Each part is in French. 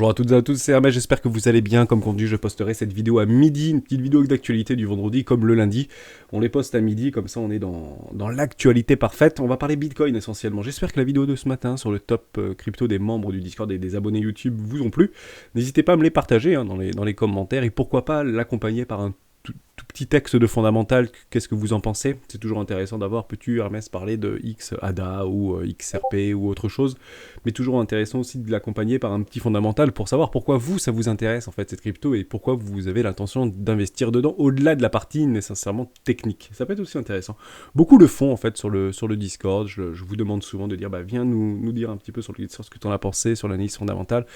Bonjour à toutes et à tous, c'est Hermès, j'espère que vous allez bien. Comme convenu, je posterai cette vidéo à midi, une petite vidéo d'actualité du vendredi comme le lundi. On les poste à midi, comme ça on est dans l'actualité parfaite. On va parler Bitcoin essentiellement. J'espère que la vidéo de ce matin sur le top crypto des membres du Discord et des abonnés YouTube vous ont plu. N'hésitez pas à me les partager dans les commentaires et pourquoi pas l'accompagner par un tout petit texte de fondamental. Qu'est-ce que vous en pensez? C'est toujours intéressant d'avoir, peux-tu Hermès parler de X ADA ou XRP ou autre chose, mais toujours intéressant aussi de l'accompagner par un petit fondamental pour savoir pourquoi vous, ça vous intéresse en fait cette crypto et pourquoi vous avez l'intention d'investir dedans au-delà de la partie nécessairement technique. Ça peut être aussi intéressant. Beaucoup le font en fait sur le Discord. Je vous demande souvent de dire viens nous dire un petit peu sur le Discord ce que tu en as pensé sur l'analyse fondamentale.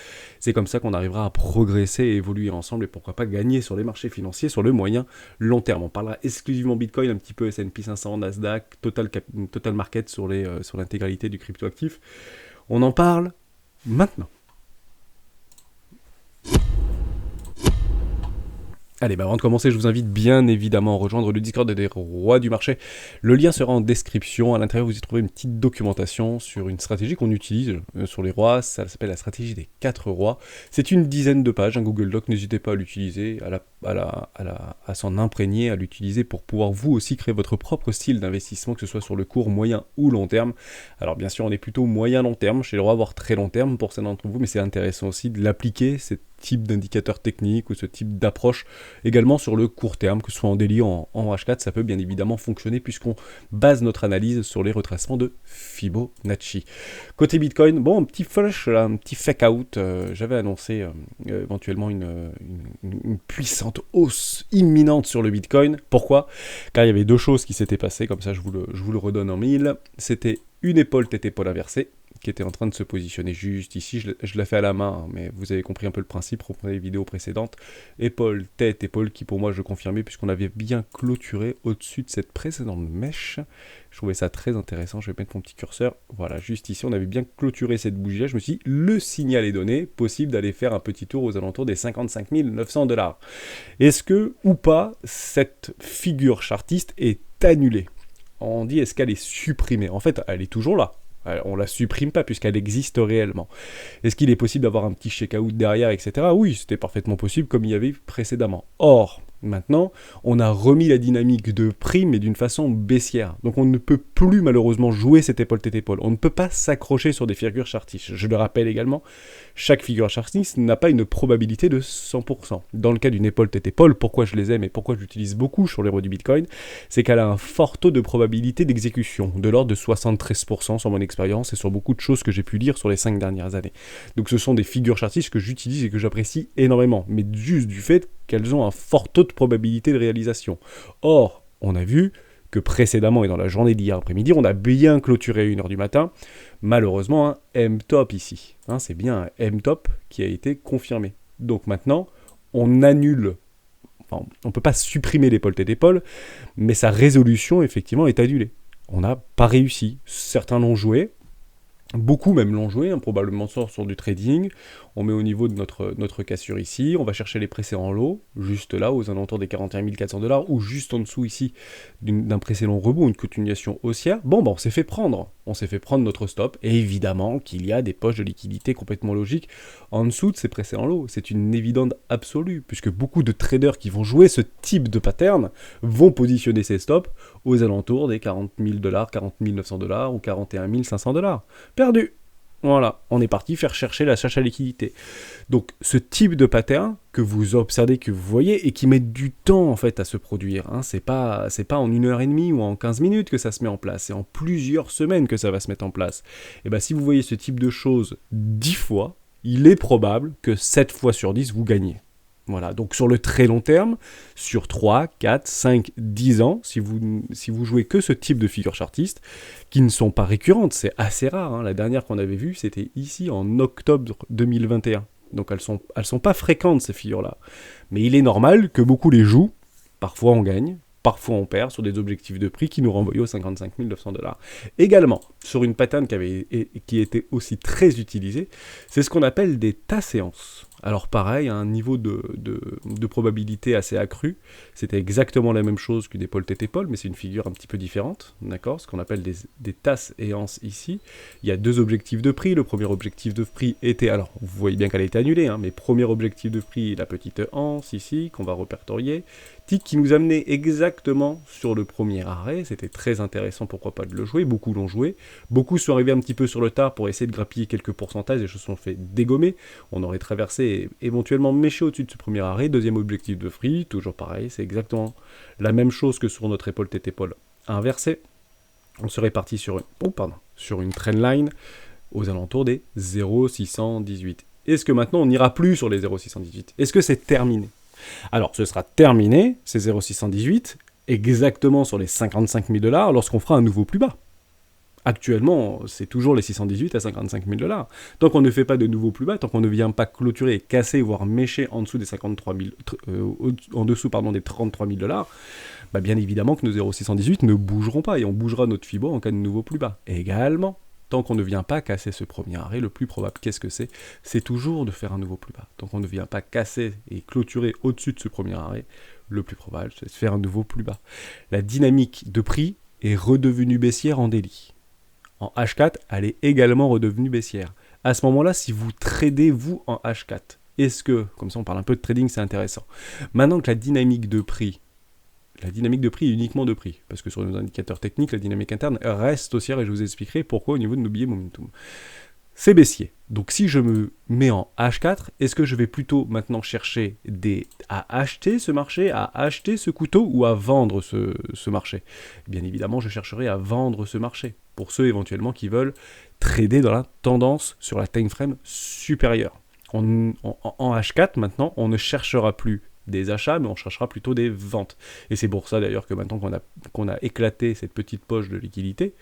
C'est comme ça qu'on arrivera à progresser et évoluer ensemble et pourquoi pas gagner sur les marchés financiers sur le moyen long terme. On parlera exclusivement Bitcoin, un petit peu S&P 500, Nasdaq, Total Market sur l'intégralité du crypto actif. On en parle maintenant. Allez, avant de commencer, je vous invite bien évidemment à rejoindre le Discord des rois du marché. Le lien sera en description. À l'intérieur, vous y trouverez une petite documentation sur une stratégie qu'on utilise sur les rois. Ça s'appelle la stratégie des 4 rois. C'est une dizaine de pages, un Google Doc. N'hésitez pas à l'utiliser, à s'en imprégner, à l'utiliser pour pouvoir vous aussi créer votre propre style d'investissement, que ce soit sur le court, moyen ou long terme. Alors bien sûr, on est plutôt moyen-long terme chez les rois, voire très long terme pour certains d'entre vous, mais c'est intéressant aussi de l'appliquer, ce type d'indicateur technique ou ce type d'approche également sur le court terme, que ce soit en daily ou en H4, ça peut bien évidemment fonctionner puisqu'on base notre analyse sur les retracements de Fibonacci. Côté Bitcoin, bon, un petit flush, là, un petit fake out, j'avais annoncé éventuellement une puissante hausse imminente sur le Bitcoin. Pourquoi? Car il y avait deux choses qui s'étaient passées, comme ça je vous le redonne en mille. C'était une épaule tête-épaule inversée, qui était en train de se positionner juste ici, je l'ai fait à la main, hein, mais vous avez compris un peu le principe, reprenez les vidéos précédentes, épaule, tête, épaule, qui pour moi je confirmais, puisqu'on avait bien clôturé au-dessus de cette précédente mèche, je trouvais ça très intéressant, je vais mettre mon petit curseur, voilà, juste ici, on avait bien clôturé cette bougie-là, je me suis dit, le signal est donné, possible d'aller faire un petit tour aux alentours des 55 900 $. Est-ce que, ou pas, cette figure chartiste est annulée? On dit, est-ce qu'elle est supprimée? En fait, elle est toujours là. On la supprime pas puisqu'elle existe réellement. Est-ce qu'il est possible d'avoir un petit check-out derrière, etc. Oui, c'était parfaitement possible comme il y avait précédemment. Or, maintenant, on a remis la dynamique de prix, mais d'une façon baissière. Donc on ne peut plus malheureusement jouer cette épaule-tête-épaule. On ne peut pas s'accrocher sur des figures chartistes. Je le rappelle également, chaque figure chartiste n'a pas une probabilité de 100%. Dans le cas d'une épaule-tête-épaule, pourquoi je les aime et pourquoi j'utilise beaucoup sur les rois du Bitcoin, c'est qu'elle a un fort taux de probabilité d'exécution, de l'ordre de 73% sur mon expérience et sur beaucoup de choses que j'ai pu lire sur les 5 dernières années. Donc ce sont des figures chartistes que j'utilise et que j'apprécie énormément, mais juste du fait qu'elles ont un fort taux de probabilité de réalisation. Or, on a vu que précédemment et dans la journée d'hier après-midi, on a bien clôturé à 1h du matin, malheureusement un M-top ici. Hein, c'est bien un M-top qui a été confirmé. Donc maintenant, on annule, enfin, on ne peut pas supprimer l'épaule tête épaule, mais sa résolution effectivement est annulée. On n'a pas réussi. Certains l'ont joué, beaucoup même l'ont joué, hein, probablement sur du trading. On met au niveau de notre cassure ici, on va chercher les précédents lots, juste là, aux alentours des 41 400 $, ou juste en dessous ici d'un précédent rebond, une continuation haussière. Bon, on s'est fait prendre notre stop, et évidemment qu'il y a des poches de liquidité complètement logiques en dessous de ces précédents lots. C'est une évidence absolue, puisque beaucoup de traders qui vont jouer ce type de pattern vont positionner ces stops aux alentours des 40 000 $, 40 900 $ ou 41 500 $. Perdu! Voilà, on est parti faire chercher la cherche à liquidité. Donc ce type de pattern que vous observez, que vous voyez, et qui met du temps en fait à se produire, hein, c'est pas en 1h30 ou en 15 minutes que ça se met en place, c'est en plusieurs semaines que ça va se mettre en place. Et bien si vous voyez ce type de choses 10 fois, il est probable que 7 fois sur 10 vous gagnez. Voilà, donc sur le très long terme, sur 3, 4, 5, 10 ans, si vous jouez que ce type de figures chartistes, qui ne sont pas récurrentes, c'est assez rare, hein. La dernière qu'on avait vue, c'était ici en octobre 2021. Donc elles sont pas fréquentes ces figures-là. Mais il est normal que beaucoup les jouent, parfois on gagne, parfois on perd sur des objectifs de prix qui nous renvoyaient aux 55 900 $. Également, sur une pattern qui était aussi très utilisée, c'est ce qu'on appelle des tas séances. Alors pareil, à un niveau de probabilité assez accru, c'était exactement la même chose qu'une épaule tête-épaule, mais c'est une figure un petit peu différente, d'accord? Ce qu'on appelle des tasses et anses ici. Il y a deux objectifs de prix. Le premier objectif de prix était, alors vous voyez bien qu'elle a été annulée, hein, mais premier objectif de prix, la petite anse ici, qu'on va répertorier. Tic qui nous amenait exactement sur le premier arrêt, c'était très intéressant, pourquoi pas de le jouer, beaucoup l'ont joué, beaucoup sont arrivés un petit peu sur le tard pour essayer de grappiller quelques pourcentages et se sont fait dégommer, on aurait traversé et éventuellement méché au-dessus de ce premier arrêt, deuxième objectif de free, toujours pareil, c'est exactement la même chose que sur notre épaule tête-épaule inversée, on serait parti sur une trendline aux alentours des 0,618. Est-ce que maintenant on n'ira plus sur les 0,618? Est-ce que c'est terminé? Alors, ce sera terminé, ces 0,618, exactement sur les 55 000 $ lorsqu'on fera un nouveau plus bas. Actuellement, c'est toujours les 618 à 55 000 $. Tant qu'on ne fait pas de nouveau plus bas, tant qu'on ne vient pas clôturer, casser, voire mécher en dessous des 53 000, en dessous des 33 000 $, bah bien évidemment que nos 0,618 ne bougeront pas et on bougera notre Fibo en cas de nouveau plus bas. Et également, tant qu'on ne vient pas casser ce premier arrêt, le plus probable, qu'est-ce que c'est? C'est toujours de faire un nouveau plus bas. Tant qu'on ne vient pas casser et clôturer au-dessus de ce premier arrêt, le plus probable, c'est de faire un nouveau plus bas. La dynamique de prix est redevenue baissière en daily. En H4, elle est également redevenue baissière. À ce moment-là, si vous tradez, vous, en H4, est-ce que, comme ça on parle un peu de trading, c'est intéressant. Maintenant que la dynamique de prix est uniquement de prix, parce que sur nos indicateurs techniques, la dynamique interne reste haussière, et je vous expliquerai pourquoi au niveau de nos billets momentum. C'est baissier. Donc si je me mets en H4, est-ce que je vais plutôt maintenant chercher à acheter ce marché, à acheter ce couteau ou à vendre ce marché? Bien évidemment, je chercherai à vendre ce marché, pour ceux éventuellement qui veulent trader dans la tendance sur la time frame supérieure. En H4 maintenant, on ne cherchera plus des achats, mais on cherchera plutôt des ventes. Et c'est pour ça d'ailleurs que maintenant qu'on a éclaté cette petite poche de liquidité,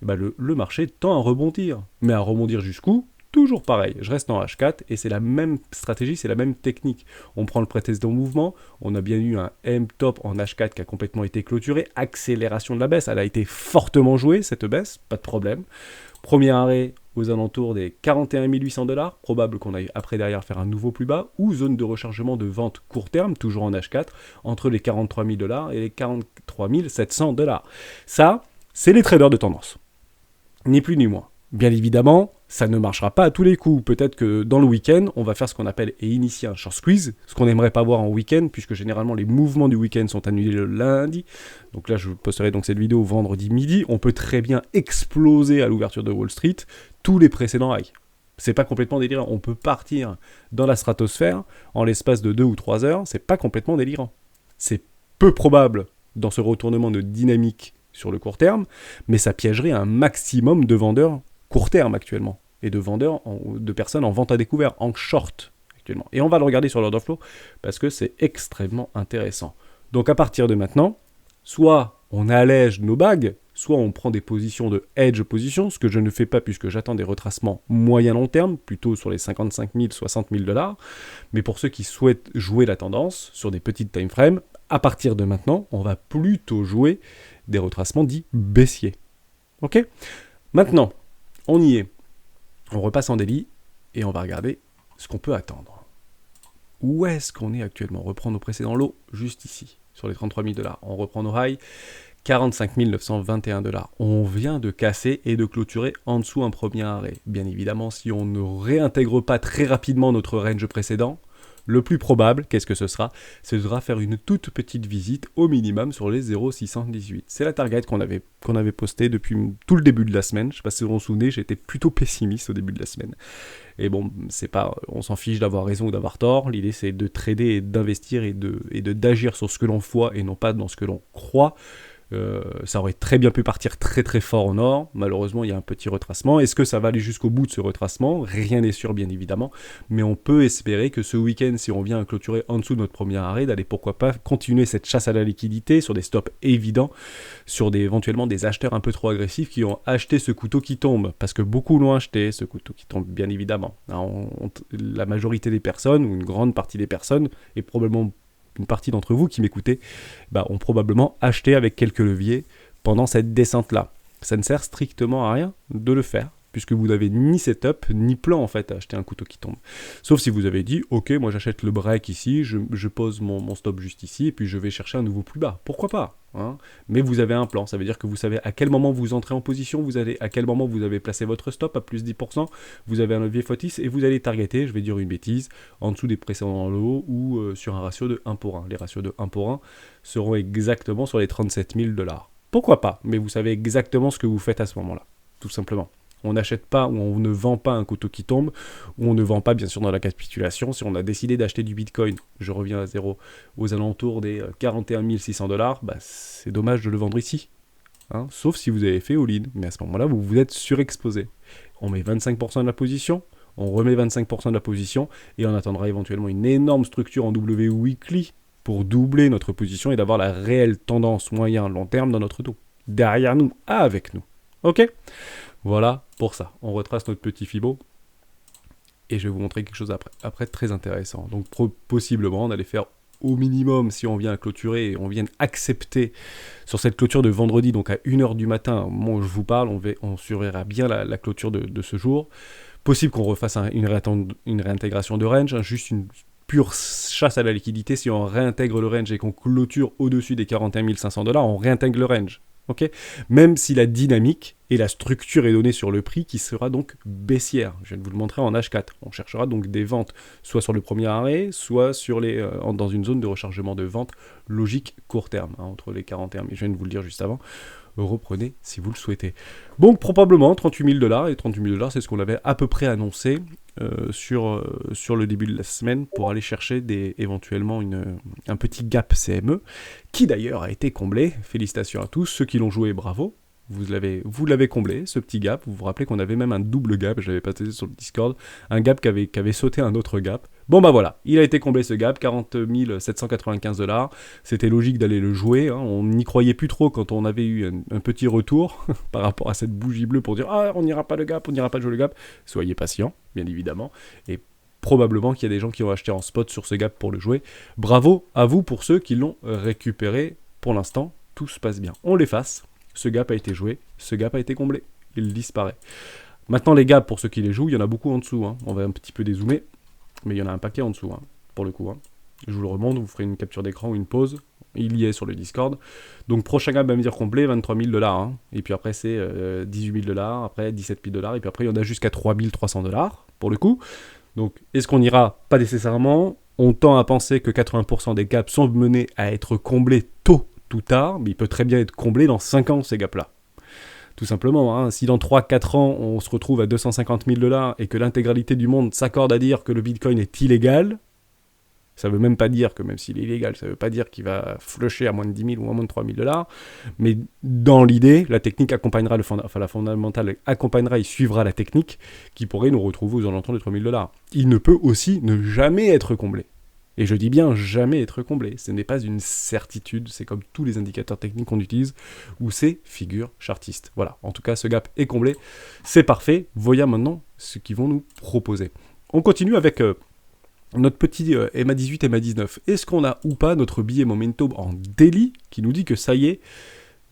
eh ben le marché tend à rebondir. Mais à rebondir jusqu'où? Toujours pareil, je reste en H4 et c'est la même stratégie, c'est la même technique. On prend le précédent mouvement, on a bien eu un M-top en H4 qui a complètement été clôturé, accélération de la baisse, elle a été fortement jouée cette baisse, pas de problème. Premier arrêt aux alentours des 41 800 $, probable qu'on aille après derrière faire un nouveau plus bas, ou zone de rechargement de vente court terme, toujours en H4, entre les 43 000 $ et les 43 700 $. Ça, c'est les traders de tendance. Ni plus ni moins. Bien évidemment, ça ne marchera pas à tous les coups. Peut-être que dans le week-end, on va faire ce qu'on appelle et initier un short squeeze, ce qu'on n'aimerait pas voir en week-end, puisque généralement les mouvements du week-end sont annulés le lundi. Donc là, je vous posterai donc cette vidéo vendredi midi. On peut très bien exploser à l'ouverture de Wall Street tous les précédents highs. C'est pas complètement délirant. On peut partir dans la stratosphère en l'espace de 2 ou 3 heures. C'est pas complètement délirant. C'est peu probable dans ce retournement de dynamique sur le court terme, mais ça piégerait un maximum de vendeurs court terme actuellement, et de vendeurs, de personnes en vente à découvert, en short actuellement. Et on va le regarder sur l'order flow, parce que c'est extrêmement intéressant. Donc à partir de maintenant, soit on allège nos bagues, soit on prend des positions de hedge position, ce que je ne fais pas puisque j'attends des retracements moyen-long terme, plutôt sur les 55 000, 60 000 $. Mais pour ceux qui souhaitent jouer la tendance sur des petites time frames, à partir de maintenant, on va plutôt jouer des retracements dits baissiers. Ok? Maintenant, on y est. On repasse en daily et on va regarder ce qu'on peut attendre. Où est-ce qu'on est actuellement? On reprend nos précédents lots juste ici, sur les 33 000 $. On reprend nos highs, 45 921 $. On vient de casser et de clôturer en dessous un premier arrêt. Bien évidemment, si on ne réintègre pas très rapidement notre range précédent, le plus probable, qu'est-ce que ce sera? Ce sera faire une toute petite visite au minimum sur les 0,618. C'est la target qu'on avait postée depuis tout le début de la semaine. Je ne sais pas si vous vous souvenez, j'étais plutôt pessimiste au début de la semaine. Et bon, c'est pas, on s'en fiche d'avoir raison ou d'avoir tort. L'idée c'est de trader et d'investir et d'agir sur ce que l'on voit et non pas dans ce que l'on croit. Ça aurait très bien pu partir très très fort au nord. Malheureusement, il y a un petit retracement. Est-ce que ça va aller jusqu'au bout de ce retracement? Rien n'est sûr, bien évidemment. Mais on peut espérer que ce week-end, si on vient à clôturer en dessous de notre premier arrêt, d'aller pourquoi pas continuer cette chasse à la liquidité sur des stops évidents, sur éventuellement des acheteurs un peu trop agressifs qui ont acheté ce couteau qui tombe. Parce que beaucoup l'ont acheté, ce couteau qui tombe, bien évidemment. Alors, la majorité des personnes, ou une grande partie des personnes, et probablement une partie d'entre vous qui m'écoutez, ont probablement acheté avec quelques leviers pendant cette descente-là. Ça ne sert strictement à rien de le faire. puisque vous n'avez ni setup, ni plan en fait à acheter un couteau qui tombe. Sauf si vous avez dit, ok, moi j'achète le break ici, je pose mon stop juste ici, et puis je vais chercher un nouveau plus bas. Pourquoi pas, hein? Mais vous avez un plan, ça veut dire que vous savez à quel moment vous entrez en position, à quel moment vous avez placé votre stop à plus 10%, vous avez un levier x10, et vous allez targeter, je vais dire une bêtise, en dessous des précédents lots, ou sur un ratio de 1 pour 1. Les ratios de 1 pour 1 seront exactement sur les 37 000 $. Pourquoi pas? Mais vous savez exactement ce que vous faites à ce moment-là, tout simplement. On n'achète pas ou on ne vend pas un couteau qui tombe, ou on ne vend pas bien sûr dans la capitulation. Si on a décidé d'acheter du Bitcoin, je reviens à zéro, aux alentours des 41 600 $, bah, c'est dommage de le vendre ici. Hein, sauf si vous avez fait all-in, mais à ce moment-là, vous vous êtes surexposé. On met 25% de la position, on remet 25% de la position, et on attendra éventuellement une énorme structure en W weekly pour doubler notre position et d'avoir la réelle tendance moyen-long terme dans notre dos. Derrière nous, avec nous. Ok? Voilà pour ça. On retrace notre petit Fibo. Et je vais vous montrer quelque chose après. Après, très intéressant. Donc, possiblement, on allait faire au minimum, si on vient à clôturer, et on vient accepter sur cette clôture de vendredi, donc à 1h du matin, moi je vous parle, on surveillera bien la clôture de ce jour. Possible qu'on refasse une réintégration de range, juste une pure chasse à la liquidité. Si on réintègre le range et qu'on clôture au-dessus des 41 500 $, on réintègre le range. Okay, même si la dynamique et la structure est donnée sur le prix qui sera donc baissière. Je viens de vous le montrer en H4. On cherchera donc des ventes soit sur le premier arrêt, soit sur dans une zone de rechargement de vente logique court terme, hein, entre les 41 000. Je viens de vous le dire juste avant. Reprenez si vous le souhaitez. Donc probablement 38 000 $, et 38 000 $, c'est ce qu'on avait à peu près annoncé sur le début de la semaine pour aller chercher éventuellement un petit gap CME, qui d'ailleurs a été comblé. Félicitations à tous, ceux qui l'ont joué, bravo. Vous l'avez comblé, ce petit gap. Vous vous rappelez qu'on avait même un double gap, je l'avais partagé sur le Discord, un gap qui avait sauté un autre gap. Bon bah voilà, il a été comblé ce gap, 40 795 $. C'était logique d'aller le jouer, hein. On n'y croyait plus trop quand on avait eu un petit retour par rapport à cette bougie bleue pour dire « Ah, on n'ira pas le gap, on n'ira pas jouer le gap ». Soyez patients, bien évidemment, et probablement qu'il y a des gens qui ont acheté en spot sur ce gap pour le jouer. Bravo à vous pour ceux qui l'ont récupéré. Pour l'instant, tout se passe bien. On l'efface. Ce gap a été joué, ce gap a été comblé, il disparaît. Maintenant les gaps, pour ceux qui les jouent, il y en a beaucoup en dessous, hein. On va un petit peu dézoomer, mais il y en a un paquet en dessous, hein, pour le coup. Hein. Je vous le remonte, vous ferez une capture d'écran ou une pause, il y est sur le Discord. Donc prochain gap va me dire complet, 23 000 $, hein. Et puis après c'est 18 000 $, après 17 000 $, et puis après il y en a jusqu'à 3 300 $, pour le coup. Donc est-ce qu'on ira? Pas nécessairement. On tend à penser que 80% des gaps sont menés à être comblés tôt ou tard, mais il peut très bien être comblé dans 5 ans, ces gaps-là. Tout simplement, hein, si dans 3-4 ans, on se retrouve à 250 000 $ et que l'intégralité du monde s'accorde à dire que le Bitcoin est illégal, ça ne veut même pas dire que même s'il est illégal, ça ne veut pas dire qu'il va flusher à moins de 10 000 ou à moins de 3 000 $, mais dans l'idée, la technique accompagnera la fondamentale accompagnera et suivra la technique qui pourrait nous retrouver aux alentours de 3 000 $. Il ne peut aussi ne jamais être comblé. Et je dis bien jamais être comblé. Ce n'est pas une certitude, c'est comme tous les indicateurs techniques qu'on utilise, où c'est figure chartiste. Voilà, en tout cas, ce gap est comblé. C'est parfait. Voyons maintenant ce qu'ils vont nous proposer. On continue avec notre petit MA18, MA19. Est-ce qu'on a ou pas notre billet Momentum en daily qui nous dit que ça y est,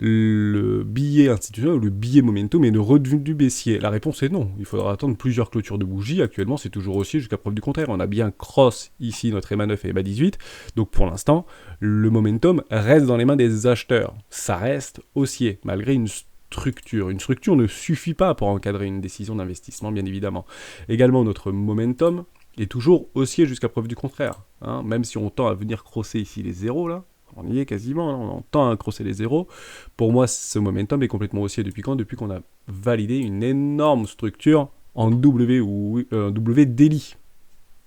le billet institutionnel ou le billet Momentum est redevenu baissier? La réponse est non. Il faudra attendre plusieurs clôtures de bougies. Actuellement, c'est toujours haussier jusqu'à preuve du contraire. On a bien cross ici notre EMA9 et EMA18. Donc pour l'instant, le Momentum reste dans les mains des acheteurs. Ça reste haussier, malgré une structure. Une structure ne suffit pas pour encadrer une décision d'investissement, bien évidemment. Également, notre Momentum est toujours haussier jusqu'à preuve du contraire. Hein, même si on tend à venir crosser ici les zéros, là. On y est quasiment, hein, on tend à crosser les zéros. Pour moi, ce momentum est complètement haussier. Depuis quand? Depuis qu'on a validé une énorme structure en W daily.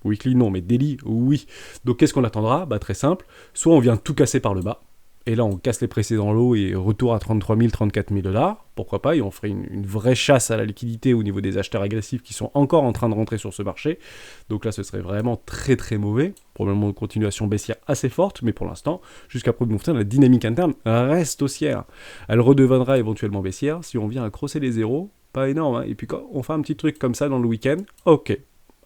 Weekly non, mais daily oui. Donc qu'est-ce qu'on attendra? Très simple. Soit on vient tout casser par le bas, et là on casse les précédents lots et retour à 33 000, 34 000 $. Pourquoi pas? Et on ferait une vraie chasse à la liquidité au niveau des acheteurs agressifs qui sont encore en train de rentrer sur ce marché. Donc là ce serait vraiment très très mauvais. Probablement une continuation baissière assez forte, mais pour l'instant, jusqu'à preuve du contraire, la dynamique interne reste haussière. Elle redeviendra éventuellement baissière si on vient à crosser les zéros. Pas énorme, hein. Et puis quand on fait un petit truc comme ça dans le week-end, ok.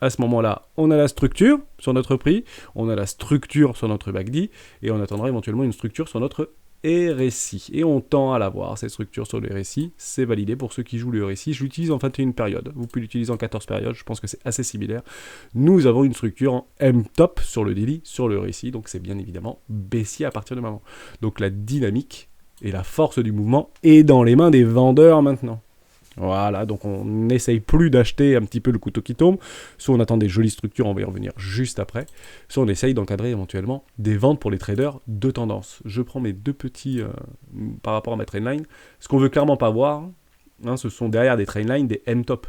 À ce moment-là, on a la structure sur notre prix, on a la structure sur notre BACD, et on attendra éventuellement une structure sur notre RSI. Et on tend à l'avoir, cette structure sur le RSI. C'est validé pour ceux qui jouent le RSI. Je l'utilise en 21 périodes. Vous pouvez l'utiliser en 14 périodes. Je pense que c'est assez similaire. Nous avons une structure en M-top sur le daily, sur le RSI. Donc c'est bien évidemment baissier à partir de maintenant. Donc la dynamique et la force du mouvement est dans les mains des vendeurs maintenant. Voilà, donc on n'essaye plus d'acheter un petit peu le couteau qui tombe, soit on attend des jolies structures, on va y revenir juste après, soit on essaye d'encadrer éventuellement des ventes pour les traders de tendance. Je prends mes deux petits par rapport à ma trendline. Ce qu'on veut clairement pas voir, ce sont derrière des trendlines des M-top.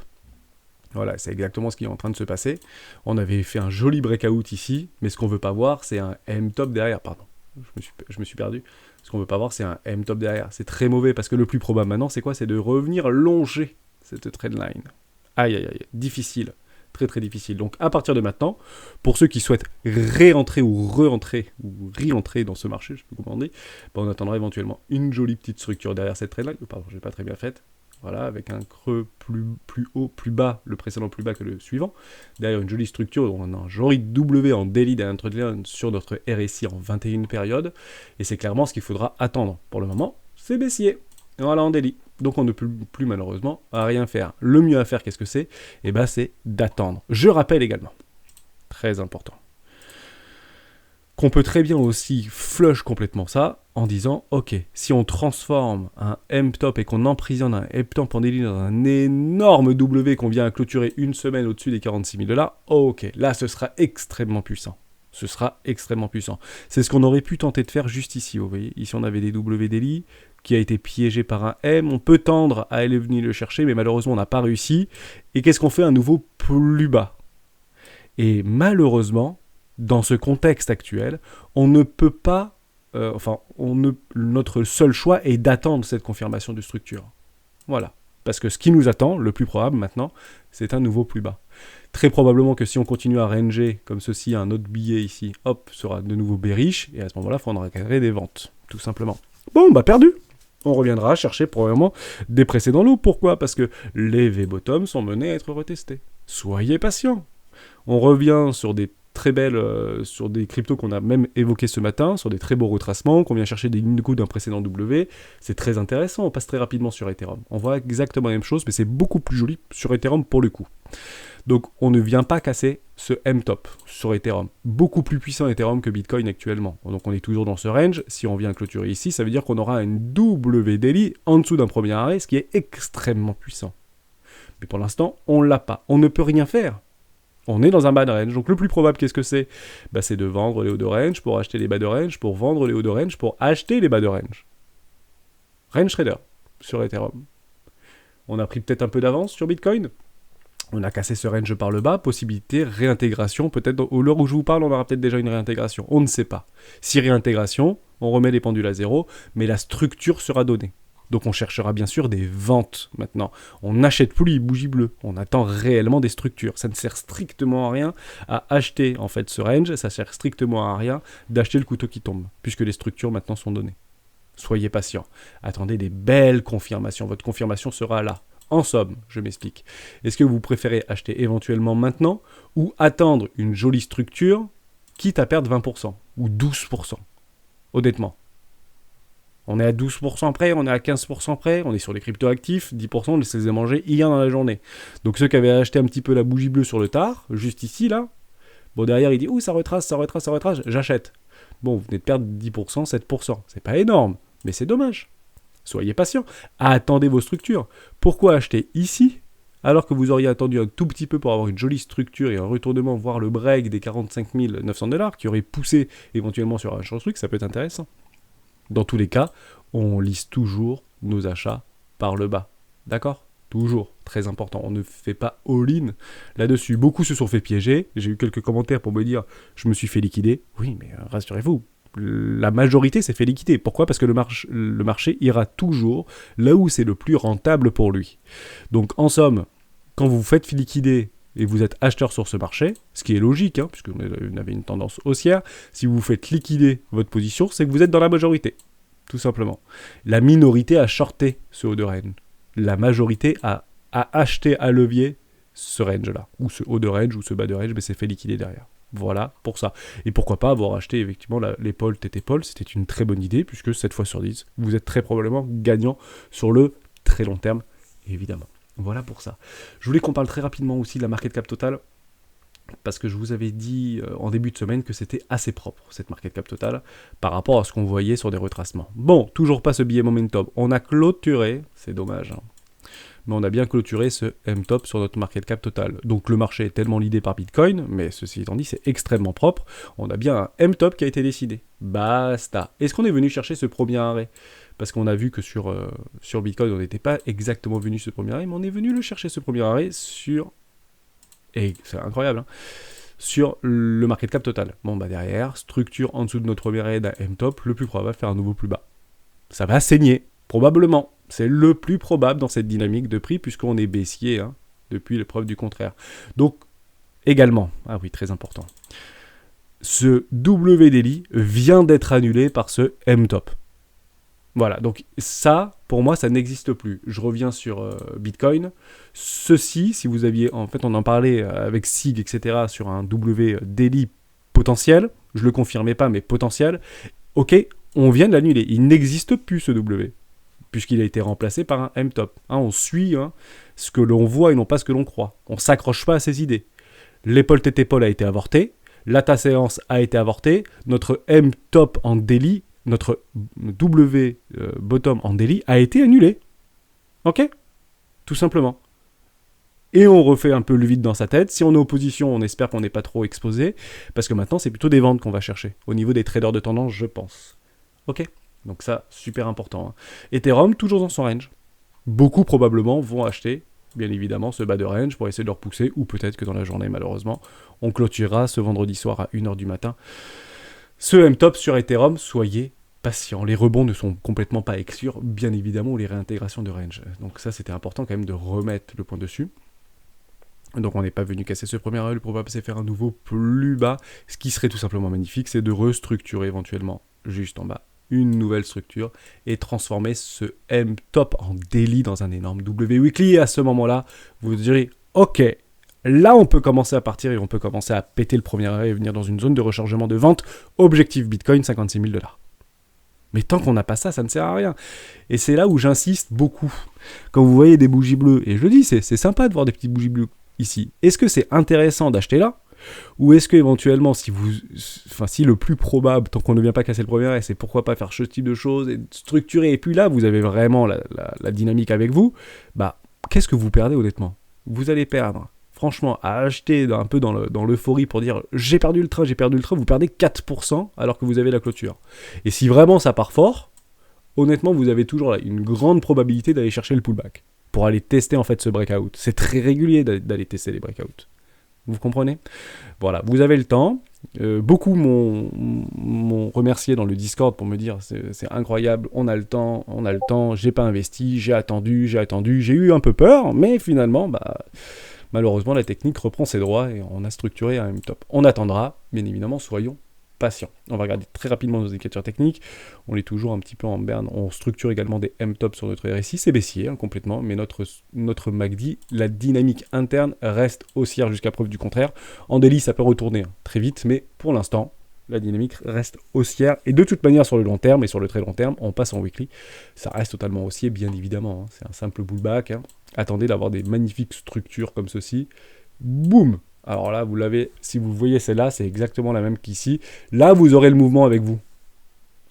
Voilà, c'est exactement ce qui est en train de se passer. On avait fait un joli breakout ici, mais ce qu'on veut pas voir, c'est un M-top derrière, pardon. Je me suis perdu. Ce qu'on veut pas voir, c'est un M-top derrière. C'est très mauvais parce que le plus probable maintenant, c'est quoi? C'est de revenir longer cette trendline. Aïe, aïe, aïe. Difficile. Très, très difficile. Donc, à partir de maintenant, pour ceux qui souhaitent réentrer ou re-entrer ou re-entrer dans ce marché, je peux comprendre, on attendra éventuellement une jolie petite structure derrière cette trendline. Pardon, je l'ai pas très bien faite. Voilà, avec un creux plus haut, plus bas, le précédent plus bas que le suivant. Derrière une jolie structure, on a un joli W en daily d'un trendline sur notre RSI en 21 périodes. Et c'est clairement ce qu'il faudra attendre. Pour le moment, c'est baissier. Voilà, en daily. Donc on ne peut plus malheureusement à rien faire. Le mieux à faire, qu'est-ce que c'est? Eh bien, c'est d'attendre. Je rappelle également, très important, qu'on peut très bien aussi flush complètement ça en disant, ok, si on transforme un M-top et qu'on emprisonne un M-top en daily dans un énorme W qu'on vient à clôturer une semaine au-dessus des 46 000 $, ok, là ce sera extrêmement puissant. Ce sera extrêmement puissant. C'est ce qu'on aurait pu tenter de faire juste ici, vous voyez. Ici on avait des W daily qui a été piégé par un M. On peut tendre à aller venir le chercher, mais malheureusement on n'a pas réussi. Et qu'est-ce qu'on fait à nouveau plus bas? Et malheureusement, dans ce contexte actuel, on ne peut pas, notre seul choix est d'attendre cette confirmation de structure. Voilà. Parce que ce qui nous attend, le plus probable maintenant, c'est un nouveau plus bas. Très probablement que si on continue à ranger comme ceci, un autre billet ici, hop, sera de nouveau bearish, et à ce moment-là, il faudra cadrer des ventes, tout simplement. Bon, perdu. On reviendra chercher probablement des précédents lots. Pourquoi? Parce que les V-bottoms sont menés à être retestés. Soyez patients. On revient sur des très belles, sur des cryptos qu'on a même évoqués ce matin, sur des très beaux retracements, qu'on vient chercher des lignes de coup d'un précédent W. C'est très intéressant, on passe très rapidement sur Ethereum. On voit exactement la même chose, mais c'est beaucoup plus joli sur Ethereum pour le coup. Donc on ne vient pas casser ce M-top sur Ethereum. Beaucoup plus puissant Ethereum que Bitcoin actuellement. Donc on est toujours dans ce range. Si on vient clôturer ici, ça veut dire qu'on aura une W daily en dessous d'un premier arrêt, ce qui est extrêmement puissant. Mais pour l'instant, on ne l'a pas. On ne peut rien faire. On est dans un bas de range. Donc le plus probable, qu'est-ce que c'est? C'est de vendre les hauts de range pour acheter les bas de range, pour vendre les hauts de range, pour acheter les bas de range. Range trader sur Ethereum. On a pris peut-être un peu d'avance sur Bitcoin. On a cassé ce range par le bas, possibilité réintégration, peut-être au l'heure où je vous parle, on aura peut-être déjà une réintégration, on ne sait pas. Si réintégration, on remet les pendules à zéro, mais la structure sera donnée. Donc on cherchera bien sûr des ventes maintenant. On n'achète plus les bougies bleues, on attend réellement des structures. Ça ne sert strictement à rien à acheter en fait ce range, ça sert strictement à rien d'acheter le couteau qui tombe, puisque les structures maintenant sont données. Soyez patients, attendez des belles confirmations, votre confirmation sera là. En somme, je m'explique. Est-ce que vous préférez acheter éventuellement maintenant ou attendre une jolie structure, quitte à perdre 20% ou 12%? Honnêtement. On est à 12% près, on est à 15% près, on est sur les crypto-actifs, 10% on les a mangés hier dans la journée. Donc ceux qui avaient acheté un petit peu la bougie bleue sur le tard, juste ici là, bon derrière il dit « Ouh ça retrace, j'achète ». Bon, vous venez de perdre 10%, 7%. C'est pas énorme, mais c'est dommage. Soyez patient, attendez vos structures. Pourquoi acheter ici alors que vous auriez attendu un tout petit peu pour avoir une jolie structure et un retournement, voire le break des 45 900 $ qui aurait poussé éventuellement sur un truc, ça peut être intéressant. Dans tous les cas, on lisse toujours nos achats par le bas. D'accord? Toujours, très important. On ne fait pas all-in là-dessus. Beaucoup se sont fait piéger. J'ai eu quelques commentaires pour me dire « je me suis fait liquider ». Oui, mais rassurez-vous, la majorité s'est fait liquider. Pourquoi? Parce que le marché ira toujours là où c'est le plus rentable pour lui. Donc en somme, quand vous vous faites liquider et vous êtes acheteur sur ce marché, ce qui est logique, puisque vous avez une tendance haussière, si vous vous faites liquider votre position, c'est que vous êtes dans la majorité, tout simplement. La minorité a shorté ce haut de range. La majorité a acheté à levier ce range-là, ou ce haut de range, ou ce bas de range, mais c'est fait liquider derrière. Voilà, pour ça. Et pourquoi pas avoir acheté effectivement l'épaule TT-Pole, c'était une très bonne idée, puisque 7 fois sur 10, vous êtes très probablement gagnant sur le très long terme, évidemment. Voilà pour ça. Je voulais qu'on parle très rapidement aussi de la market cap totale, parce que je vous avais dit en début de semaine que c'était assez propre, cette market cap totale, par rapport à ce qu'on voyait sur des retracements. Bon, toujours pas ce billet momentum. On a clôturé, c'est dommage, hein, mais on a bien clôturé ce M-top sur notre market cap total. Donc le marché est tellement leadé par Bitcoin, mais ceci étant dit, c'est extrêmement propre. On a bien un M-top qui a été décidé. Basta. Est-ce qu'on est venu chercher ce premier arrêt? Parce qu'on a vu que sur Bitcoin, on n'était pas exactement venu ce premier arrêt, mais on est venu le chercher ce premier arrêt sur... Et c'est incroyable, hein, sur le market cap total. Bon, bah derrière, structure en dessous de notre premier arrêt d'un M-top, le plus probable faire un nouveau plus bas. Ça va saigner, probablement. C'est le plus probable dans cette dynamique de prix, puisqu'on est baissier, hein, depuis les preuves du contraire. Donc, également, ah oui, très important, ce W daily vient d'être annulé par ce M-top. Voilà, donc ça, pour moi, ça n'existe plus. Je reviens sur Bitcoin. Ceci, si vous aviez, en fait, on en parlait avec SIG, etc., sur un W daily potentiel, je le confirmais pas, mais potentiel, ok, on vient de l'annuler. Il n'existe plus ce W, puisqu'il a été remplacé par un M-top. Hein, on suit ce que l'on voit et non pas ce que l'on croit. On ne s'accroche pas à ses idées. L'épaule TT-Pole a été avortée, l'ATA séance a été avortée, notre M-top en daily, notre W bottom en daily a été annulé. Ok? Tout simplement. Et on refait un peu le vide dans sa tête. Si on est en position, on espère qu'on n'est pas trop exposé, parce que maintenant, c'est plutôt des ventes qu'on va chercher, au niveau des traders de tendance, je pense. Ok? Donc ça, super important. Hein. Ethereum, toujours dans son range. Beaucoup probablement vont acheter, bien évidemment, ce bas de range pour essayer de le repousser, ou peut-être que dans la journée, malheureusement, on clôturera ce vendredi soir à 1h du matin. Ce M-top sur Ethereum, soyez patient. Les rebonds ne sont complètement pas exclus, bien évidemment, ou les réintégrations de range. Donc ça, c'était important quand même de remettre le point dessus. Donc on n'est pas venu casser ce premier arrêt, le probable c'est faire un nouveau plus bas. Ce qui serait tout simplement magnifique, c'est de restructurer éventuellement juste en bas une nouvelle structure et transformer ce M-top en daily dans un énorme W weekly. Et à ce moment-là, vous direz, ok, là on peut commencer à partir et on peut commencer à péter le premier arrêt et venir dans une zone de rechargement de vente. Objectif Bitcoin, 56 000 $. Mais tant qu'on n'a pas ça, ça ne sert à rien. Et c'est là où j'insiste beaucoup. Quand vous voyez des bougies bleues, et je le dis, c'est sympa de voir des petites bougies bleues ici. Est-ce que c'est intéressant d'acheter là? Ou est-ce que éventuellement, si le plus probable, tant qu'on ne vient pas casser le premier arrêt, c'est pourquoi pas faire ce type de choses et structurer, et puis là, vous avez vraiment la dynamique avec vous, bah, qu'est-ce que vous perdez honnêtement? Vous allez perdre. Franchement, à acheter un peu dans l'euphorie pour dire j'ai perdu le train, vous perdez 4% alors que vous avez la clôture. Et si vraiment ça part fort, honnêtement, vous avez toujours là, une grande probabilité d'aller chercher le pullback pour aller tester en fait ce breakout. C'est très régulier d'aller tester les breakouts. Vous comprenez? Voilà, vous avez le temps. Beaucoup m'ont remercié dans le Discord pour me dire c'est incroyable, on a le temps, j'ai pas investi, j'ai attendu, j'ai eu un peu peur, mais finalement, malheureusement, la technique reprend ses droits et on a structuré un M-top. On attendra, bien évidemment, soyons patients. On va regarder très rapidement nos indicateurs techniques. On est toujours un petit peu en berne. On structure également des M-top sur notre RSI. C'est baissier complètement, mais notre MACD, la dynamique interne reste haussière jusqu'à preuve du contraire. En daily, ça peut retourner très vite, mais pour l'instant, la dynamique reste haussière. Et de toute manière, sur le long terme et sur le très long terme, on passe en weekly. Ça reste totalement haussier, bien évidemment. C'est un simple pullback. Attendez d'avoir des magnifiques structures comme ceci. Boum! Alors là, vous l'avez, si vous voyez celle-là, c'est exactement la même qu'ici. Là, vous aurez le mouvement avec vous.